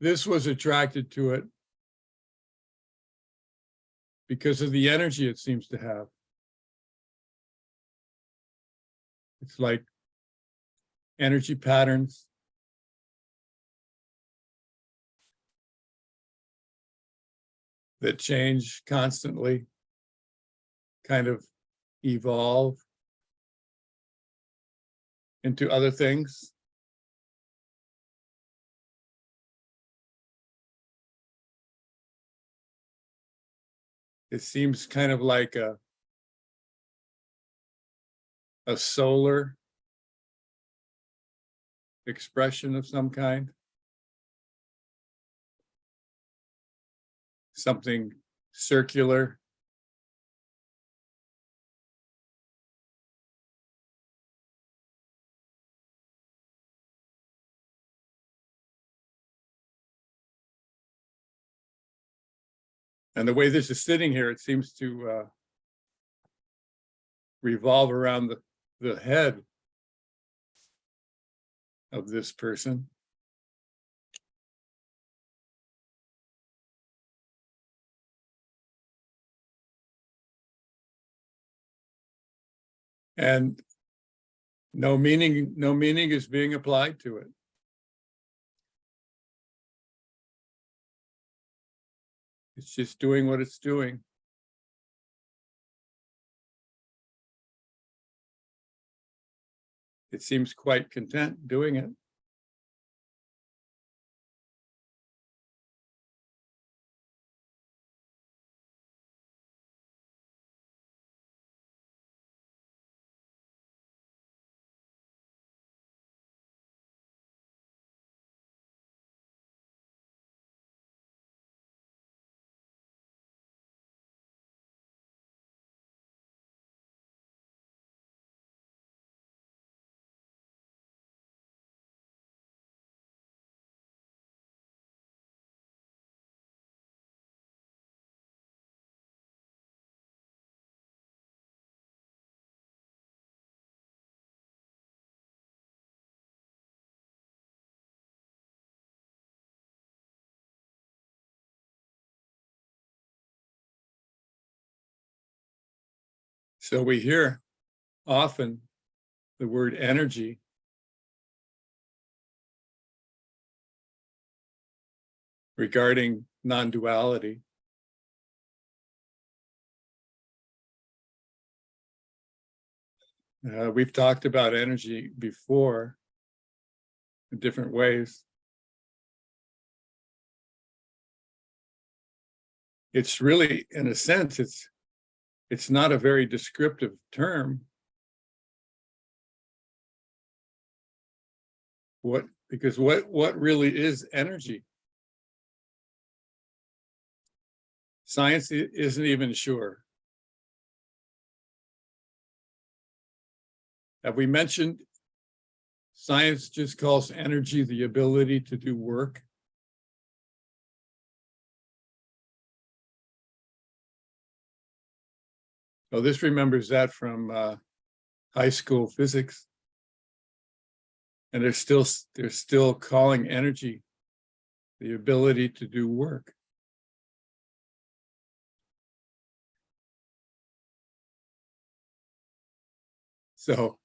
this was attracted to it because of the energy it seems to have. It's like energy patterns. That change constantly, kind of evolve into other things. It seems kind of like a solar expression of some kind. Something circular. And the way this is sitting here, it seems to revolve around the head of this person. And no meaning is being applied to it. It's just doing what it's doing. It seems quite content doing it. So we hear often the word energy regarding non-duality. We've talked about energy before in different ways. It's really, in a sense, it's not a very descriptive term. Because what really is energy? Science isn't even sure. Have we mentioned science just calls energy the ability to do work? Oh, this remembers that from high school physics. And they're still calling energy the ability to do work. So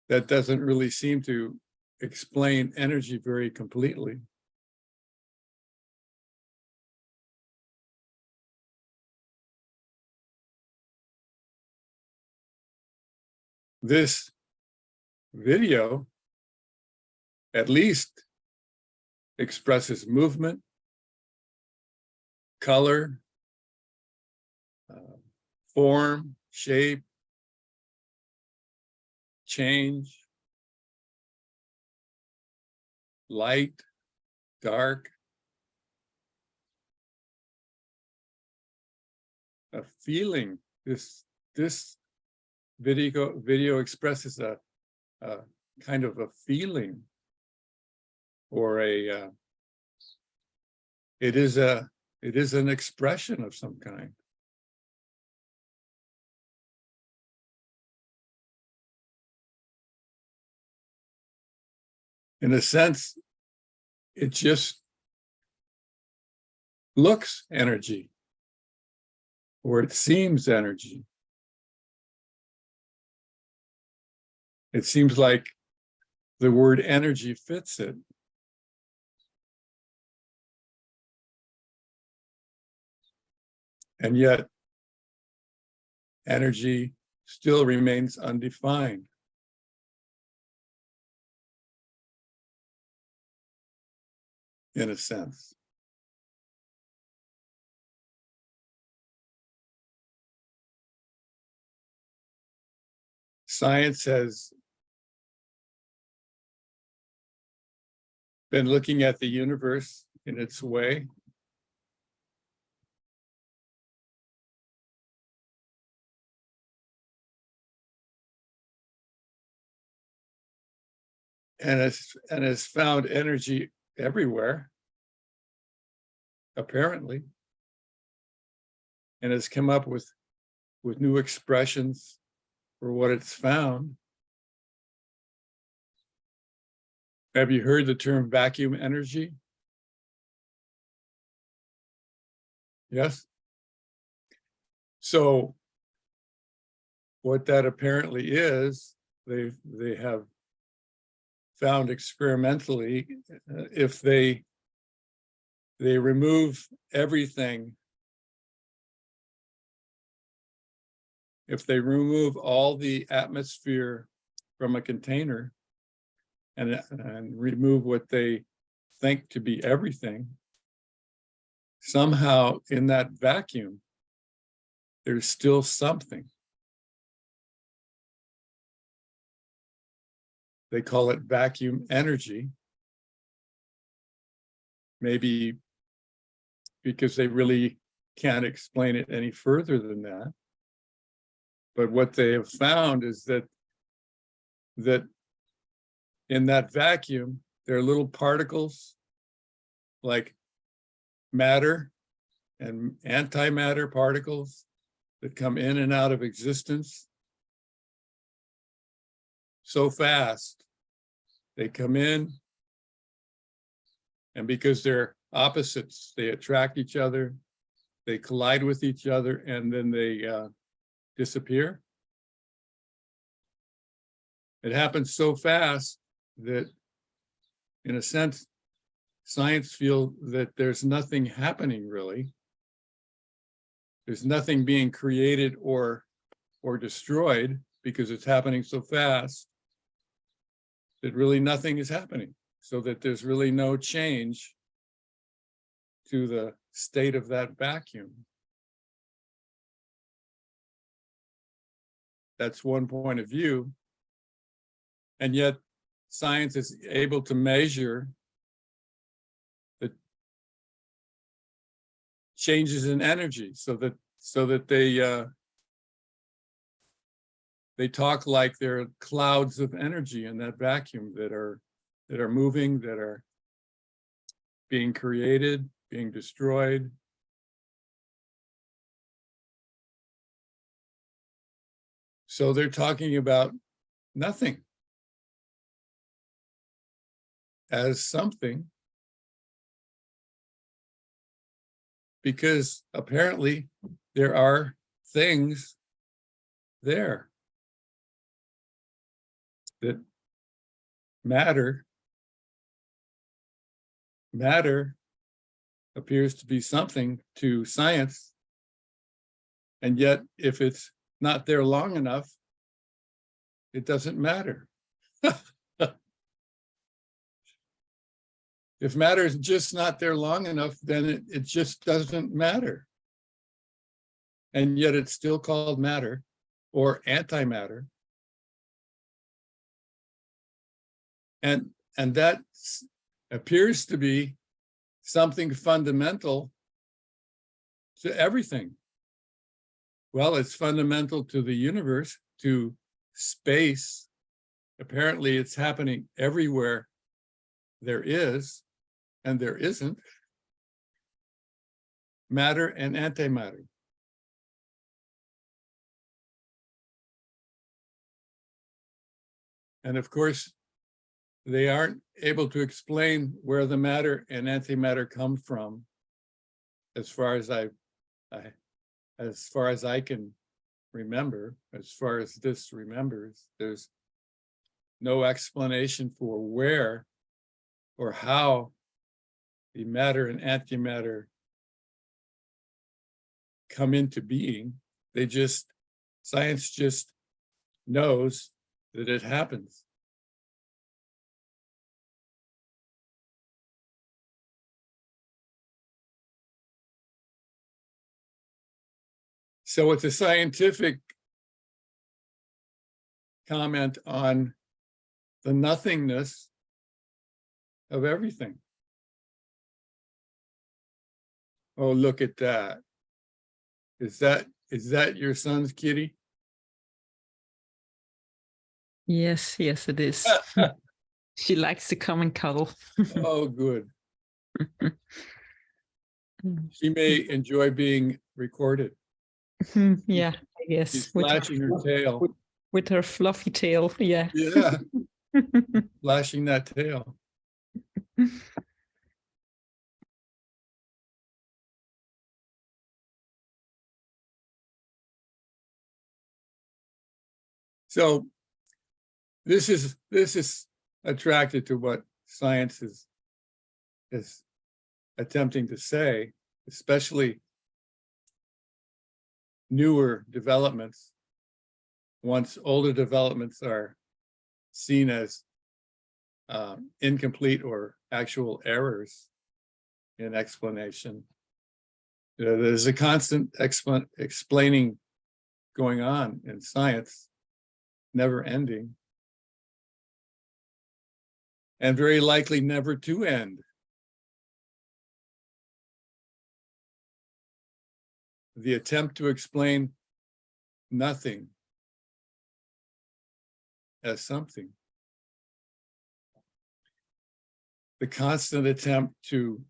that doesn't really seem to explain energy very completely. This video at least expresses movement, color, form, shape, change, light, dark, a feeling. This video expresses a kind of a feeling, or it is an expression of some kind. In a sense, it just looks energy, or it seems energy. It seems like the word energy fits it. And yet, energy still remains undefined. In a sense. Science has been looking at the universe in its way. And has found energy everywhere, apparently, and has come up with new expressions for what it's found. Have you heard the term vacuum energy? Yes. So what that apparently is, they have found experimentally, if they remove everything, if they remove all the atmosphere from a container and remove what they think to be everything, somehow in that vacuum, there's still something. They call it vacuum energy. Maybe because they really can't explain it any further than that. But what they have found is that in that vacuum, there are little particles like matter and antimatter particles that come in and out of existence so fast. They come in, and because they're opposites, they attract each other, they collide with each other, and then they disappear. It happens so fast that, in a sense, science feels that there's nothing happening really. There's nothing being created or destroyed because it's happening so fast that really nothing is happening, so that there's really no change to the state of that vacuum. That's one point of view. And yet science is able to measure the changes in energy so that they talk like there are clouds of energy in that vacuum that are moving, that are being created, being destroyed. So they're talking about nothing as something, because apparently there are things there that matter appears to be something to science, and yet if it's not there long enough, it doesn't matter. If matter is just not there long enough, then it just doesn't matter. And yet it's still called matter or antimatter. And that appears to be something fundamental to everything. Well, it's fundamental to the universe, to space. Apparently, it's happening everywhere there is and there isn't matter and antimatter. And of course, they aren't able to explain where the matter and antimatter come from, as far as as far as I can remember, as far as this remembers. There's no explanation for where or how the matter and antimatter come into being. Science just knows that it happens. So it's a scientific comment on the nothingness of everything. Oh, look at that. Is that your son's kitty? Yes, it is. She likes to come and cuddle. Oh, good. She may enjoy being recorded. Yeah, I guess. She's flashing her tail. With her fluffy tail, yeah. Yeah, flashing that tail. So this is attracted to what science is attempting to say, especially newer developments. Once older developments are seen as incomplete or actual errors in explanation, there's a constant explaining going on in science, never ending, and very likely never to end. The attempt to explain nothing as something. The constant attempt to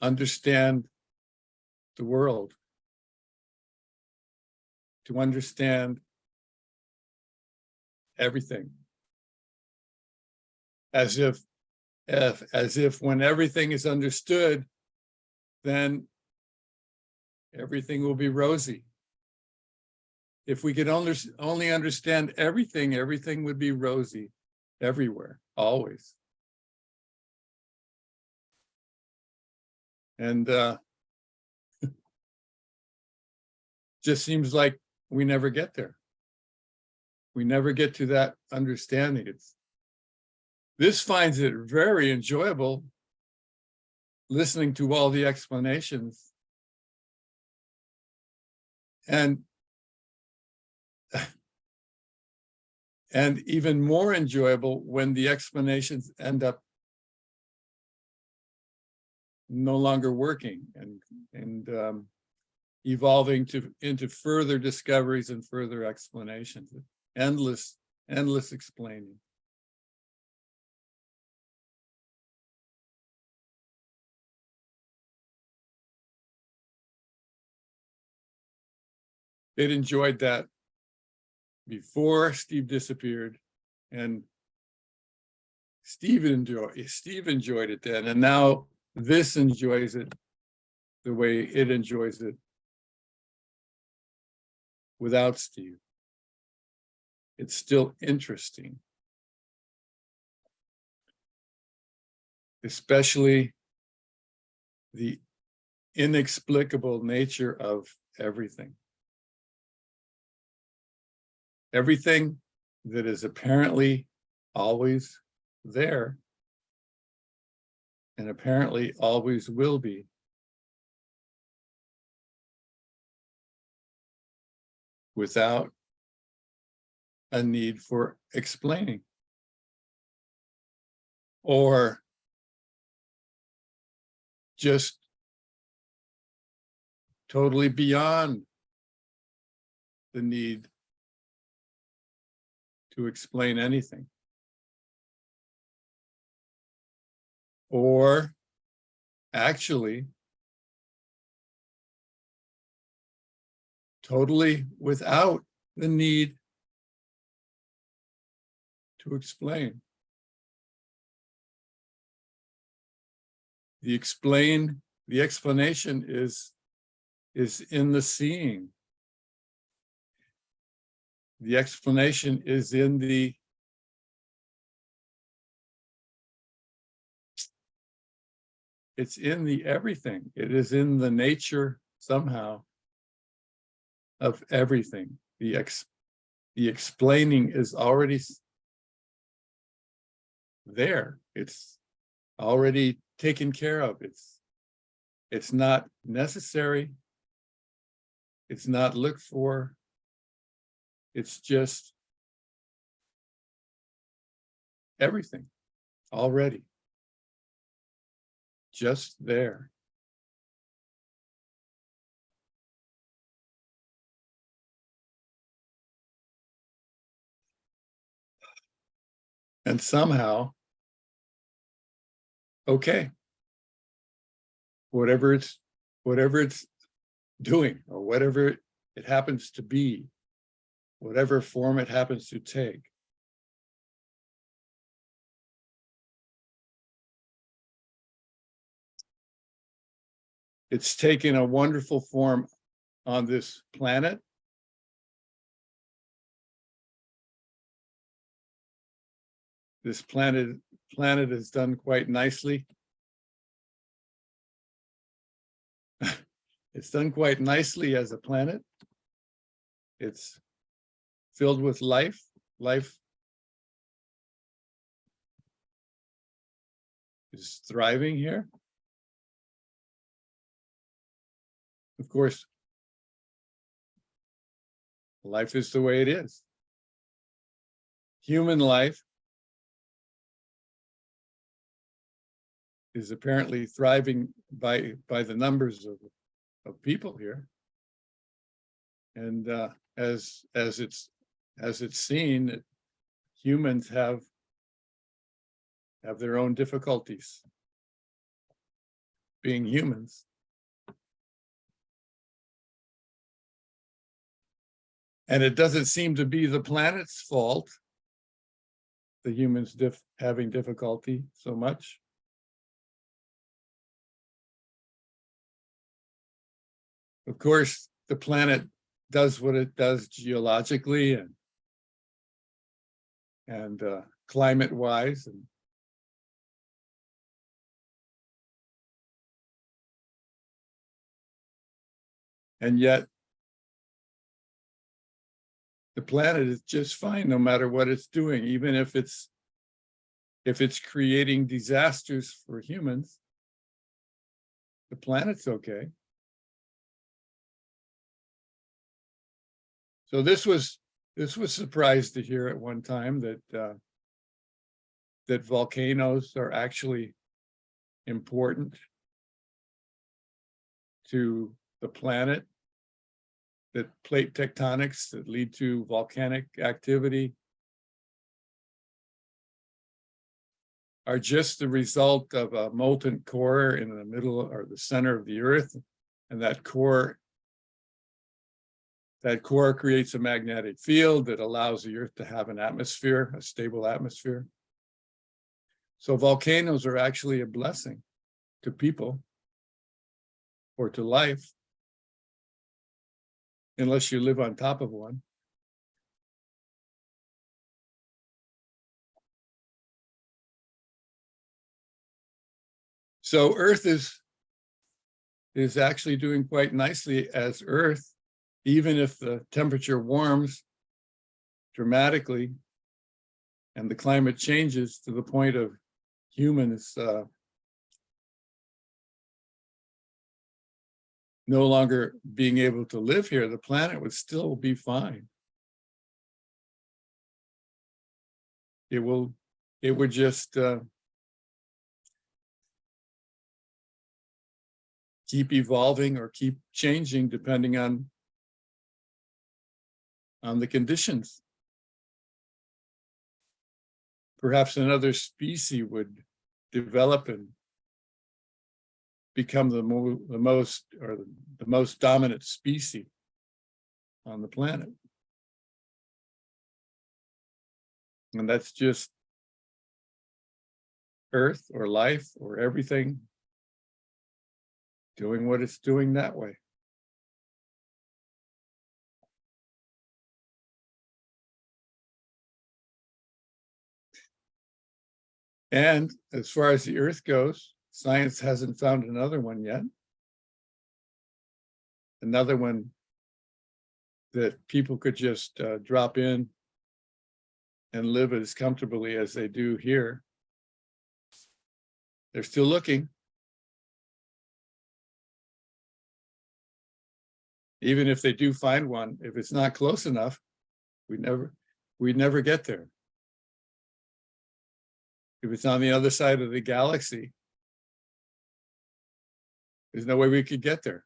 understand the world, to understand everything, as if when everything is understood, then everything will be rosy. If we could only understand everything, everything would be rosy everywhere, always. And just seems like we never get there. We never get to that understanding. This finds it very enjoyable, listening to all the explanations. And even more enjoyable when the explanations end up no longer working and evolving into further discoveries and further explanations. Endless explaining. It enjoyed that before Steve disappeared, and Steve enjoyed it then, and now this enjoys it the way it enjoys it without Steve. It's still interesting, especially the inexplicable nature of everything. Everything that is apparently always there and apparently always will be, without a need for explaining or just totally beyond the need to explain anything, or actually totally without the need to explain. The explanation is in the seeing. The explanation is in the everything. It is in the nature somehow of everything. The explaining is already there. It's already taken care of. It's not necessary. It's not looked for. It's just everything already. Just there. And somehow, okay, whatever it's doing, or whatever it happens to be, whatever form it happens to take, it's taken a wonderful form on this planet. This planet has done quite nicely. It's done quite nicely as a planet. It's filled with life. Life is thriving here. Of course, life is the way it is. Human life is apparently thriving by the numbers of people here. And as it's seen, humans have their own difficulties being humans. And it doesn't seem to be the planet's fault, the humans having difficulty so much. Of course, the planet does what it does geologically and climate-wise, and yet the planet is just fine no matter what it's doing, even if it's creating disasters for humans. The planet's okay. So this was surprised to hear at one time that volcanoes are actually important to the planet, that plate tectonics that lead to volcanic activity are just the result of a molten core in the middle or the center of the Earth, and that core creates a magnetic field that allows the Earth to have an atmosphere, a stable atmosphere. So volcanoes are actually a blessing to people or to life, unless you live on top of one. So Earth is actually doing quite nicely as Earth, even if the temperature warms dramatically and the climate changes to the point of humans no longer being able to live here, the planet would still be fine. It would just keep evolving or keep changing depending on the conditions. Perhaps another species would develop and become the most dominant species on the planet. And that's just Earth or life or everything doing what it's doing that way. And as far as the Earth goes, science hasn't found another one yet. Another one that people could just drop in and live as comfortably as they do here. They're still looking. Even if they do find one, if it's not close enough, we'd never get there. If it's on the other side of the galaxy, there's no way we could get there.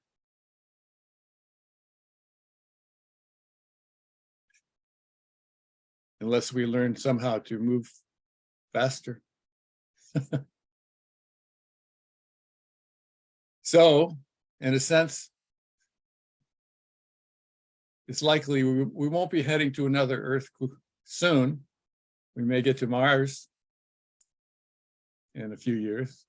Unless we learn somehow to move faster. So, in a sense, it's likely we won't be heading to another Earth soon. We may get to Mars in a few years.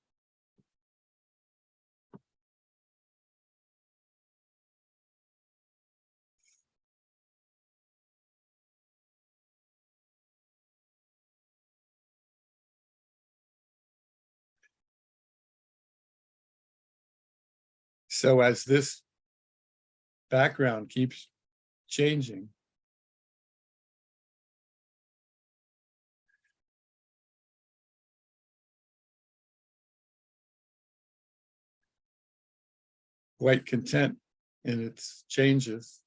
So as this background keeps changing, quite content in its changes,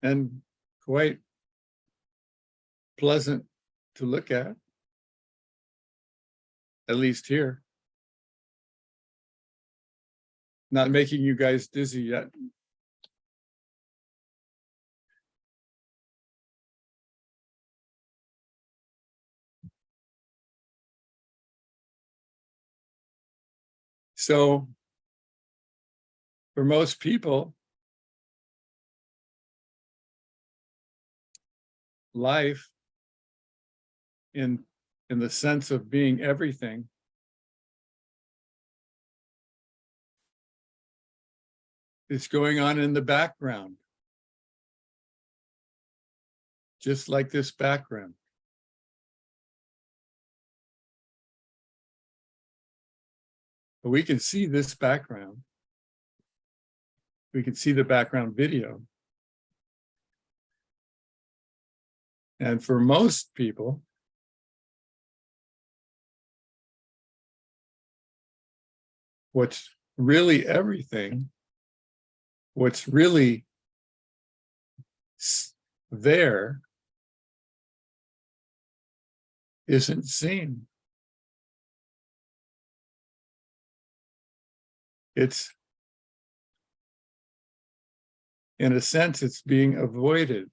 and quite pleasant to look at least here. Not making you guys dizzy yet. So for most people, life in the sense of being everything is going on in the background, just like this background. But we can see this background. We can see the background video. And for most people, what's really everything, what's really there, isn't seen. It's, in a sense, it's being avoided,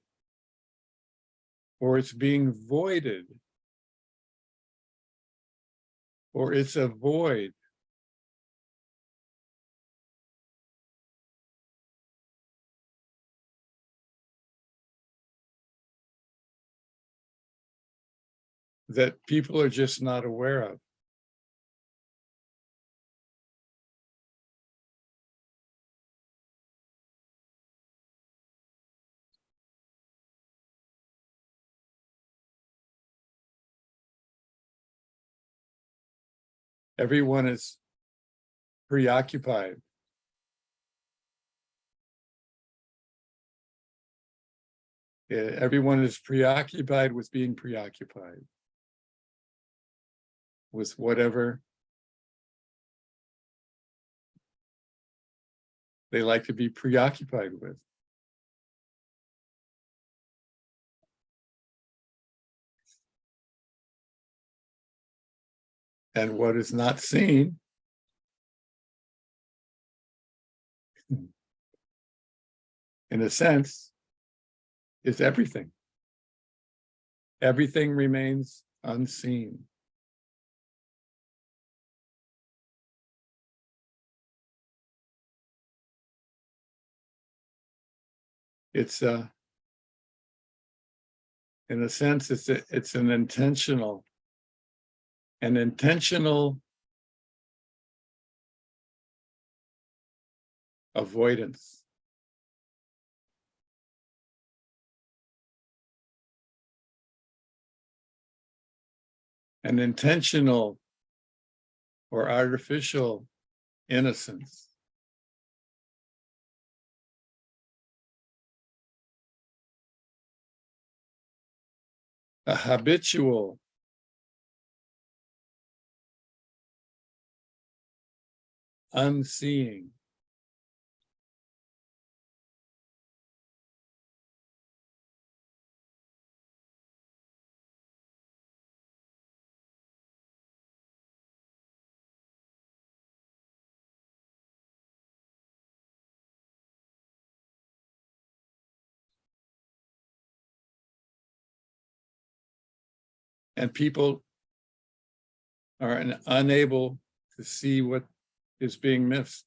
or it's being voided, or it's a void. That people are just not aware of. Everyone is preoccupied. Everyone is preoccupied with being preoccupied with whatever they like to be preoccupied with. And what is not seen in a sense is everything. Everything remains unseen. It's In a sense, it's an intentional avoidance. An intentional or artificial innocence. A habitual unseeing. And people are unable to see what is being missed.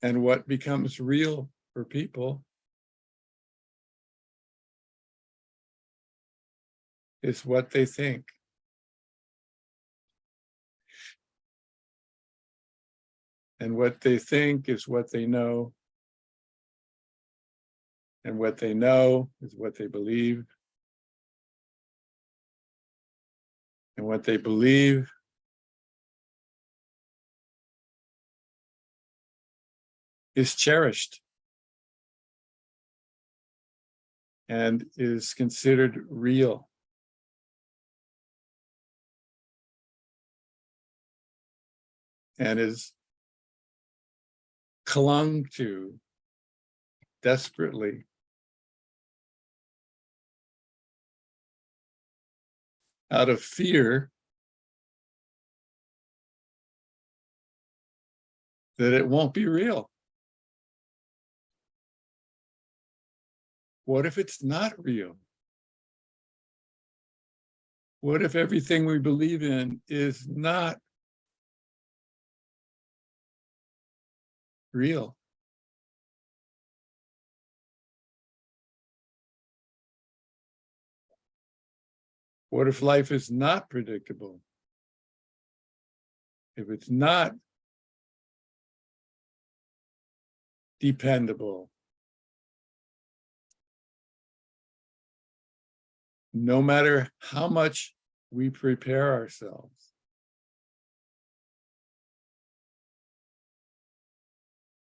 And what becomes real for people is what they think. And what they think is what they know. And what they know is what they believe. And what they believe is cherished and is considered real. And is clung to desperately out of fear that it won't be real. What if it's not real? What if everything we believe in is not real? What if life is not predictable? If it's not dependable? No matter how much we prepare ourselves,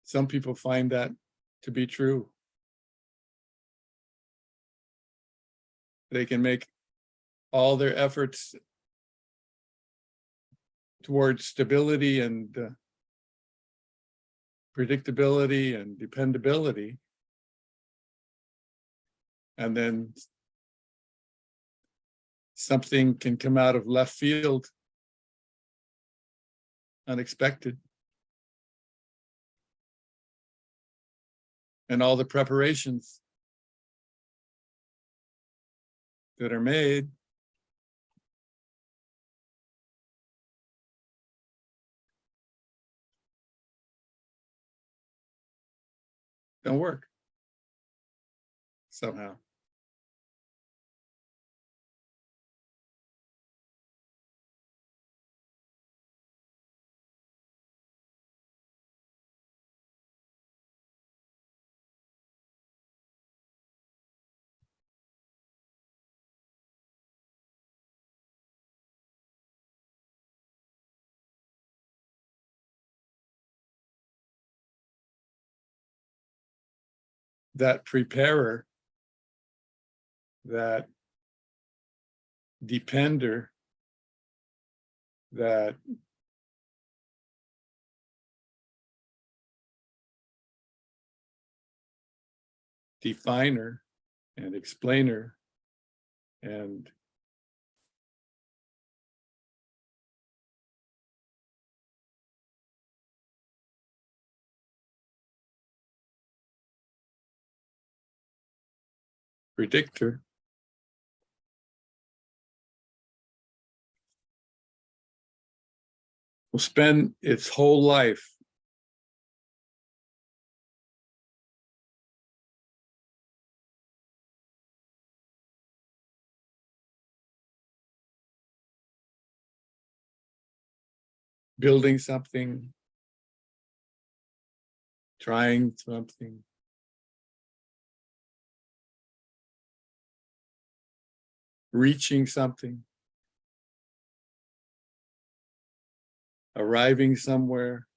some people find that to be true. They can make all their efforts towards stability and predictability and dependability, and then something can come out of left field, unexpected. And all the preparations that are made don't work somehow. That preparer, that depender, that definer and explainer and predictor will spend its whole life building something, trying something. Reaching something, arriving somewhere.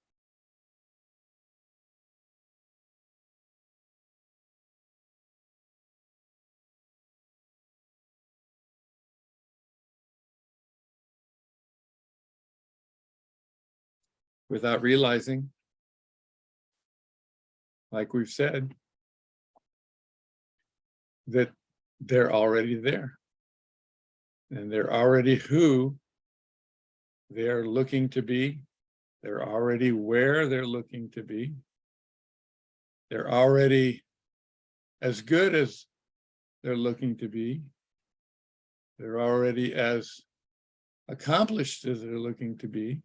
Without realizing, like we've said, that they're already there. And they're already who they're looking to be. They're already where they're looking to be. They're already as good as they're looking to be. They're already as accomplished as they're looking to be.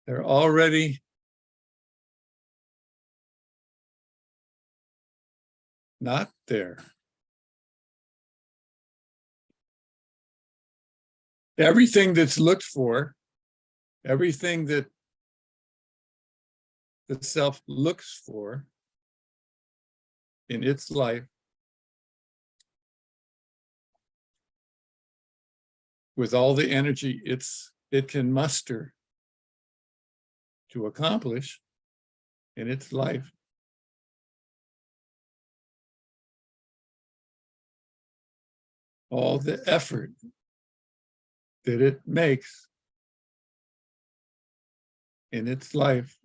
They're already not there. Everything that's looked for, everything that the self looks for in its life, with all the energy it can muster to accomplish in its life, all the effort that it makes in its life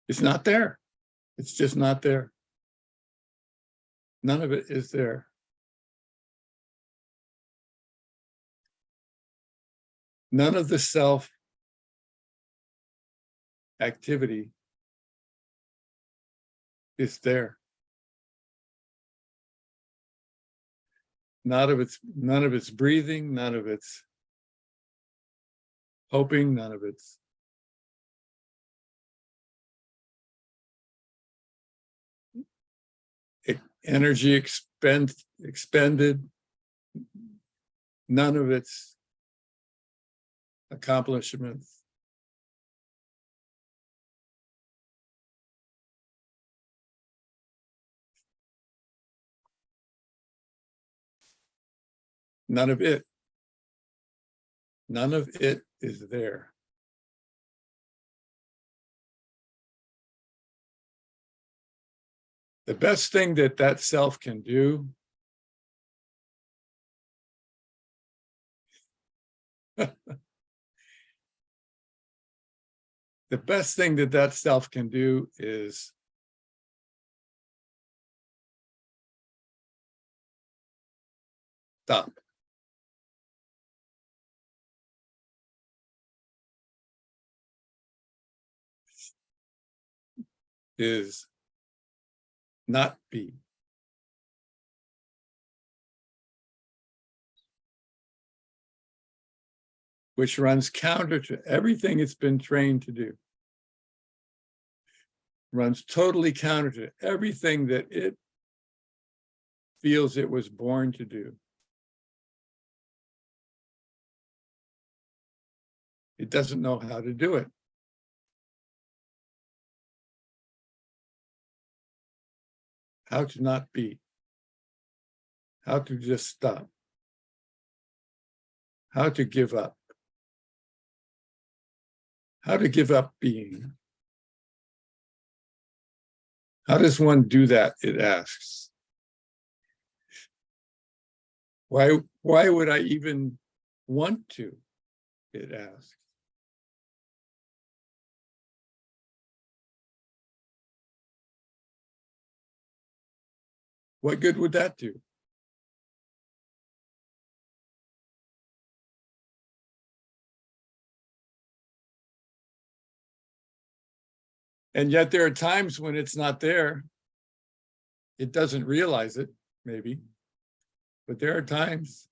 is not there. It's just not there. None of it is there. None of the self activity is there. None of its breathing, none of its hoping, none of its energy expended, none of its accomplishments. None of it is there. The best thing that self can do the best thing that self can do is stop. Is not be. Which runs counter to everything it's been trained to do. Runs totally counter to everything that it feels it was born to do. It doesn't know how to do it. How to not be. How to just stop. How to give up. How to give up being. How does one do that, it asks. Why would I even want to, it asks. What good would that do? And yet there are times when it's not there. It doesn't realize it, maybe. But there are times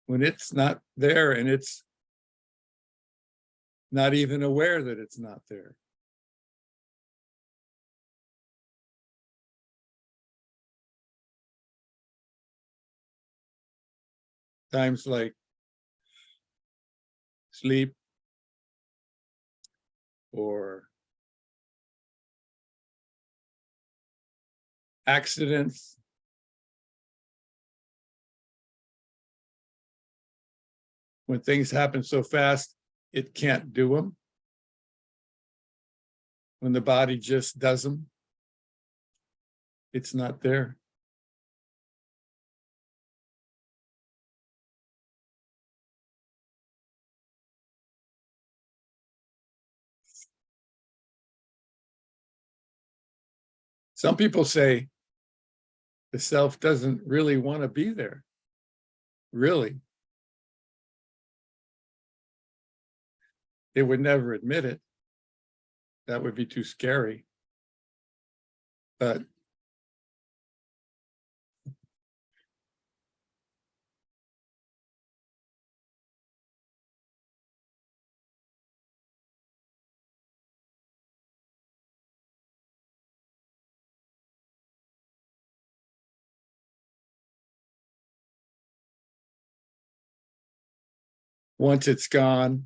when it's not there and it's not even aware that it's not there. times like sleep or accidents. When things happen so fast, it can't do them. When the body just does them, it's not there. Some people say the self doesn't really want to be there. Really. It would never admit it. That would be too scary. But once it's gone,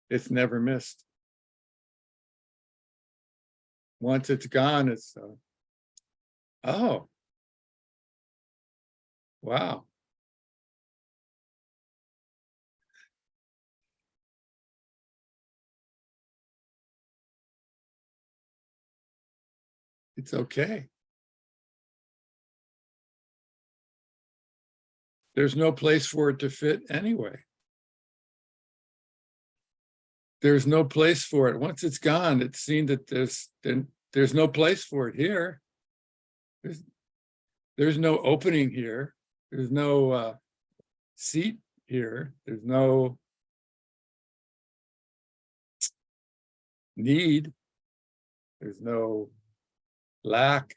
it's never missed. Once it's gone, it's, oh, wow. It's okay. There's no place for it to fit anyway. There's no place for it. Once it's gone, it's seen that there's no place for it here. There's no opening here. There's no seat here. There's no need. There's no lack.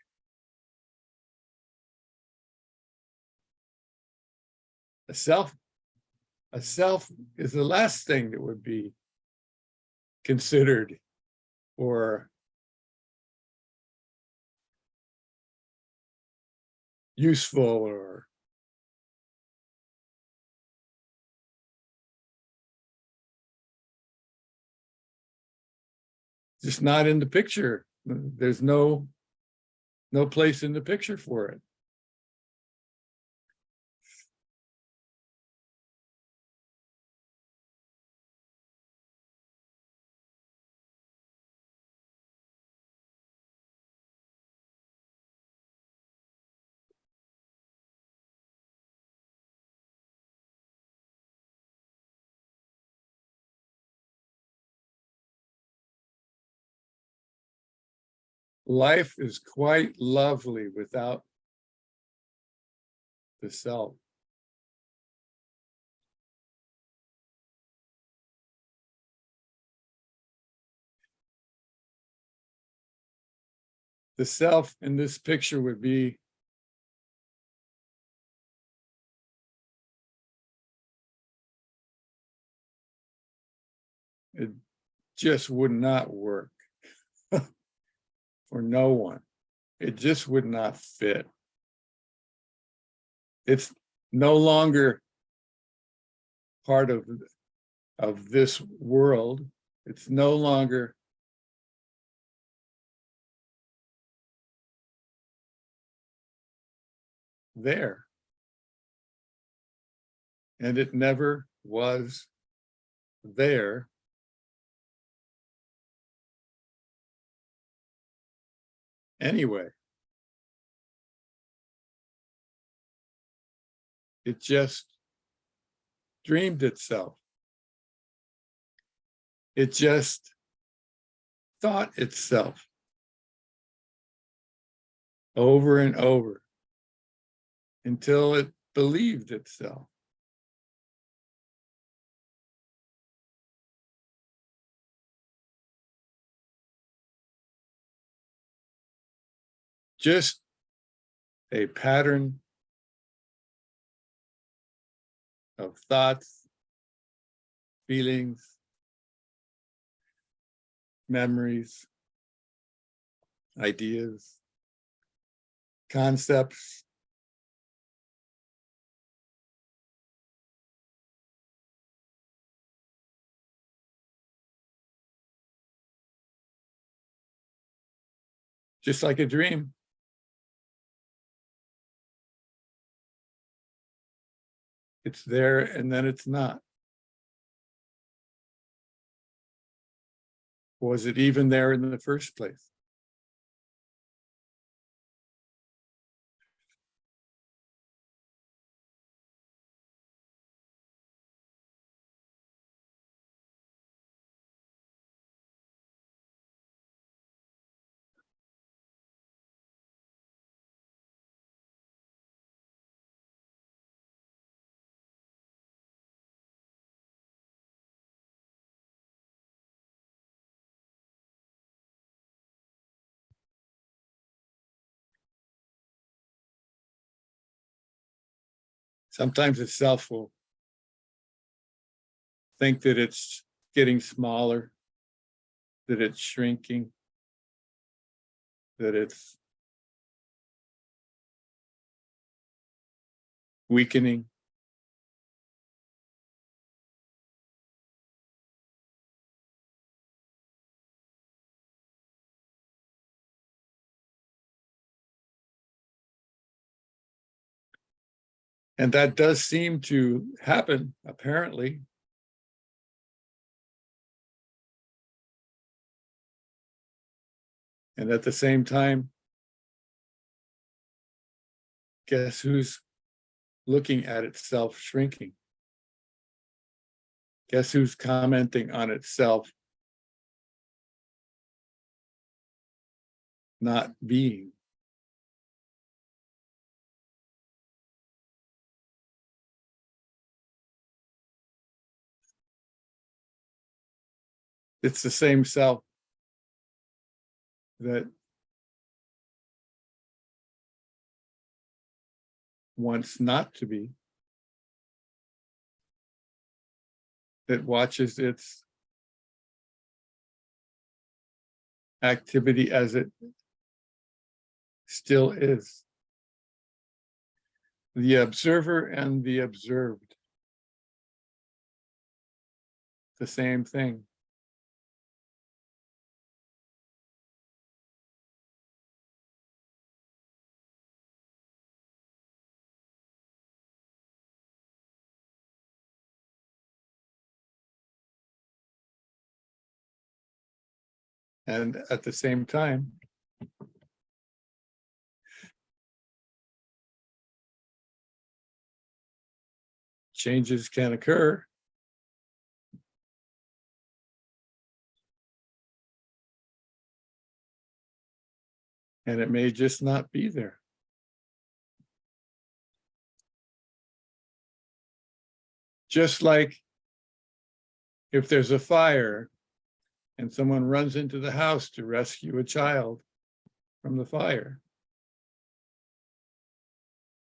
A self is the last thing that would be considered or useful or just not in the picture. There's no place in the picture for it. Life is quite lovely without the self. The self in this picture would be it just would not work for no one. It just would not fit. It's no longer part of this world. It's no longer there. And it never was there. Anyway, it just dreamed itself. It just thought itself over and over until it believed itself. Just a pattern of thoughts, feelings, memories, ideas, concepts, just like a dream. It's there and then it's not. Was it even there in the first place? Sometimes the self will think that it's getting smaller, that it's shrinking, that it's weakening. And that does seem to happen, apparently. And at the same time, guess who's looking at itself shrinking? Guess who's commenting on itself not being? It's the same self that wants not to be, that watches its activity as it still is. The observer and the observed, the same thing. And at the same time, changes can occur. And it may just not be there. Just like if there's a fire and someone runs into the house to rescue a child from the fire,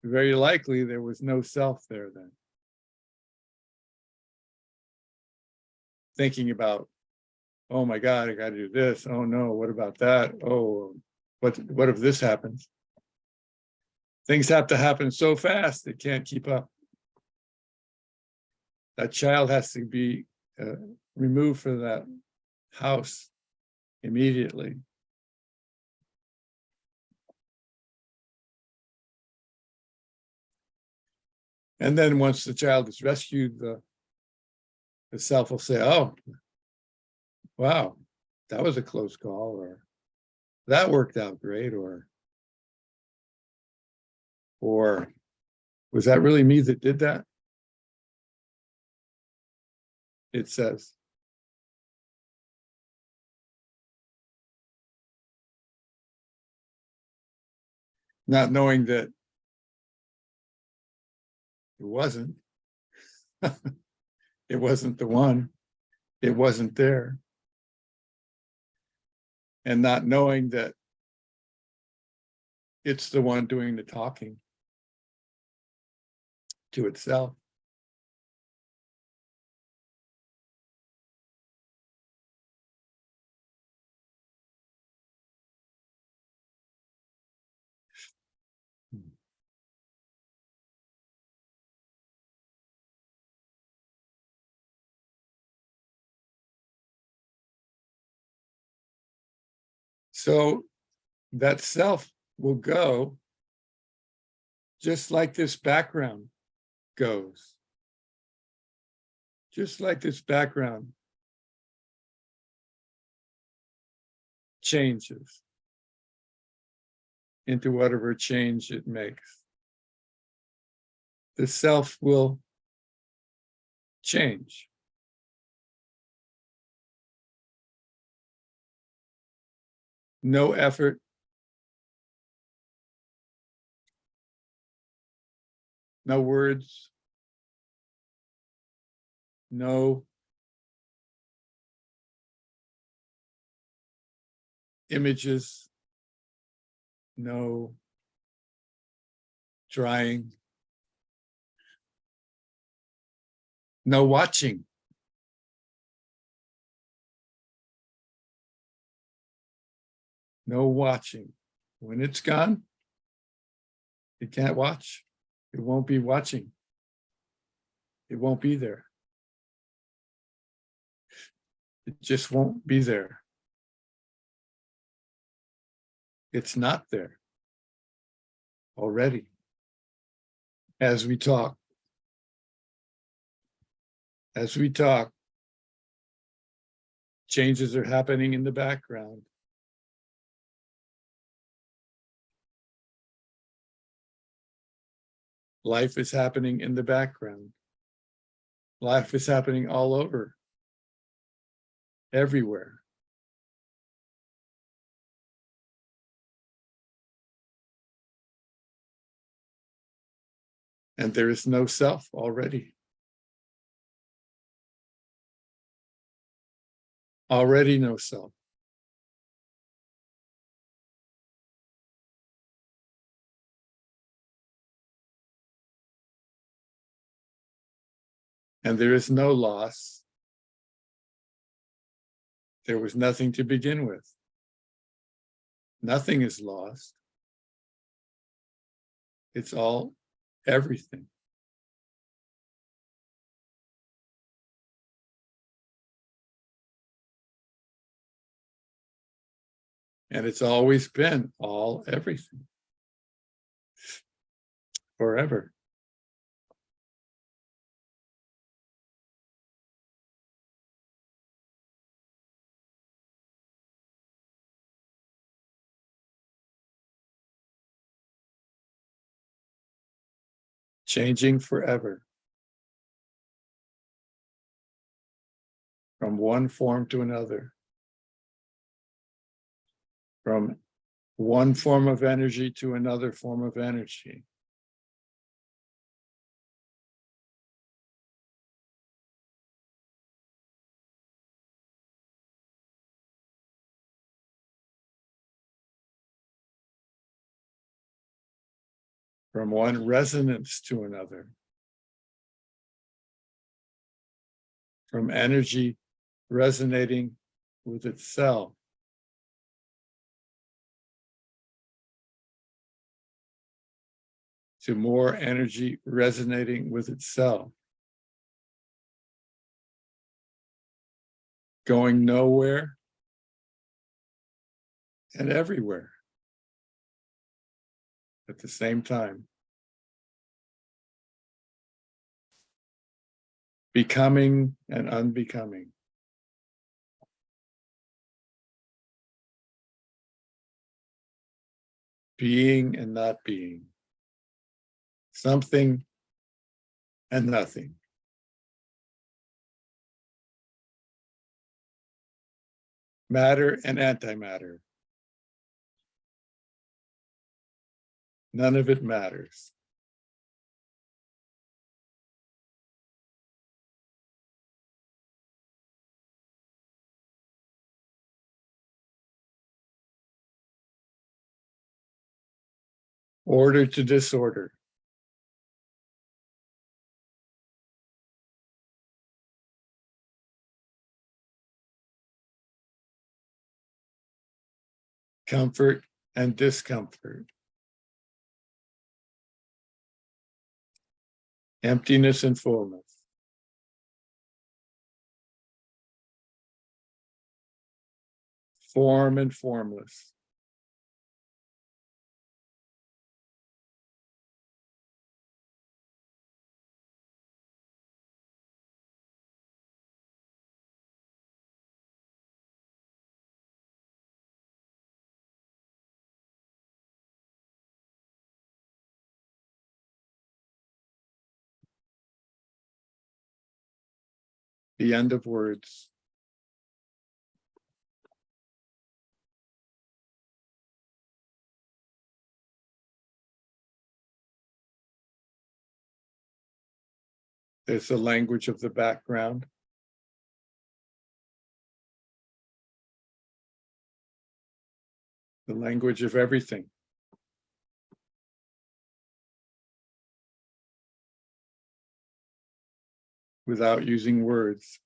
very likely there was no self there then. Thinking about, oh my God, I got to do this. Oh no, what about that? Oh, what if this happens? Things have to happen so fast it can't keep up. That child has to be removed from that house immediately. And then once the child is rescued, the self will say, oh, wow, that was a close call, or that worked out great, or was that really me that did that? It says. Not knowing that it wasn't. It wasn't the one. It wasn't there. And not knowing that it's the one doing the talking to itself. So that self will go just like this background goes. Just like this background changes into whatever change it makes. The self will change. No effort, no words, no images, no trying, no watching. No watching. When it's gone, you can't watch. It won't be watching. It won't be there. It just won't be there. It's not there already. As we talk, changes are happening in the background. Life is happening in the background. Life is happening all over, everywhere. And there is no self already. Already no self. And there is no loss. There was nothing to begin with. Nothing is lost. It's all everything. And it's always been all everything. Forever. Changing forever. From one form to another. From one form of energy to another form of energy. From one resonance to another. From energy resonating with itself. To more energy resonating with itself. Going nowhere and everywhere at the same time. Becoming and unbecoming. Being and not being. Something and nothing. Matter and antimatter. None of it matters. Order to disorder. Comfort and discomfort. Emptiness and fullness. Form and formless. the end of words. There's the language of the background. The language of everything. Without using words.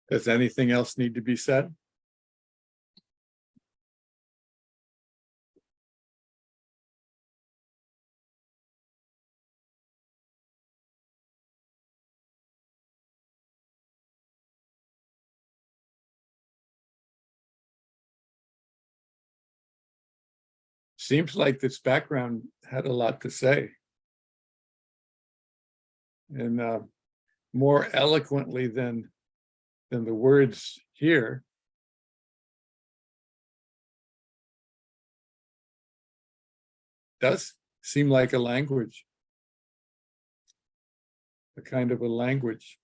Does anything else need to be said? Seems like this background had a lot to say. And more eloquently than the words here. Does seem like a language. A kind of a language.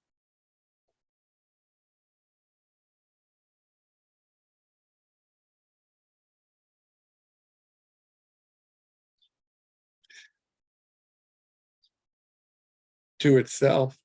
To itself.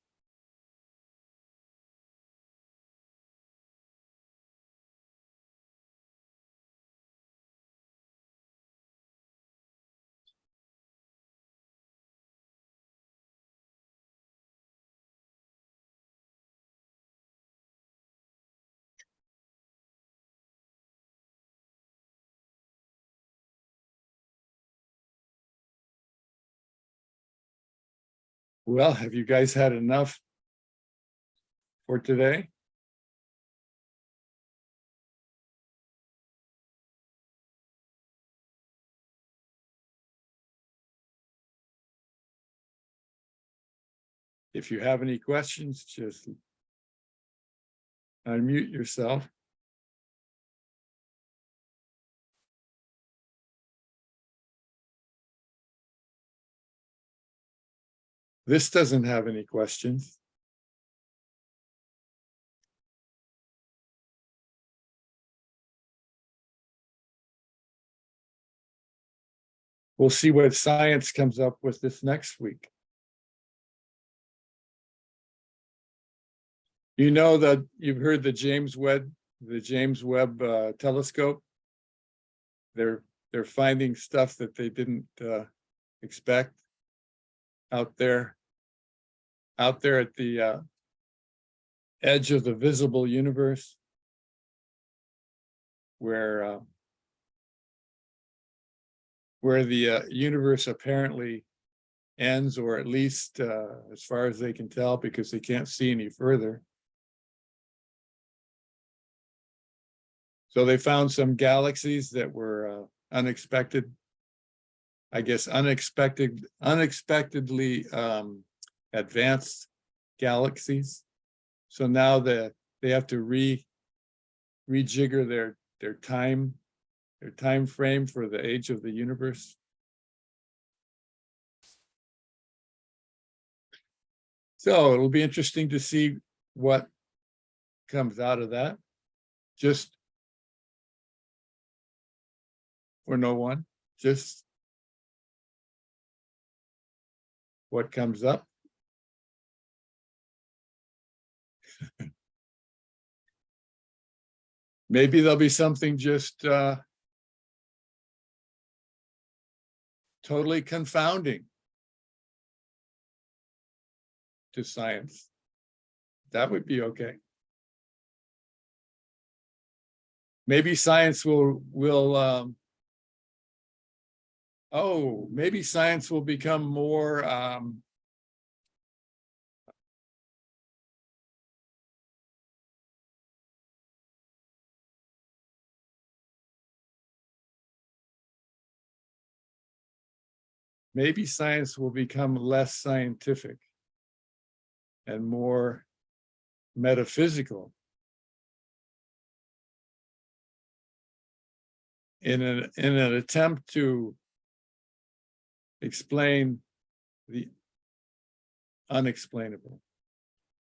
Well, have you guys had enough for today? If you have any questions, just unmute yourself. This doesn't have any questions. We'll see what science comes up with this next week. You know that you've heard the James Webb telescope. They're finding stuff that they didn't expect out there at the edge of the visible universe, where the universe apparently ends, or at least as far as they can tell, because they can't see any further. So they found some galaxies that were unexpected, I guess, unexpectedly advanced galaxies. So now they have to rejigger their time frame for the age of the universe. So it'll be interesting to see what comes out of that. Just or no one, just what comes up. Maybe there'll be something just totally confounding to science. That would be okay. Maybe science will maybe science will become more maybe science will become less scientific and more metaphysical in an attempt to explain the unexplainable.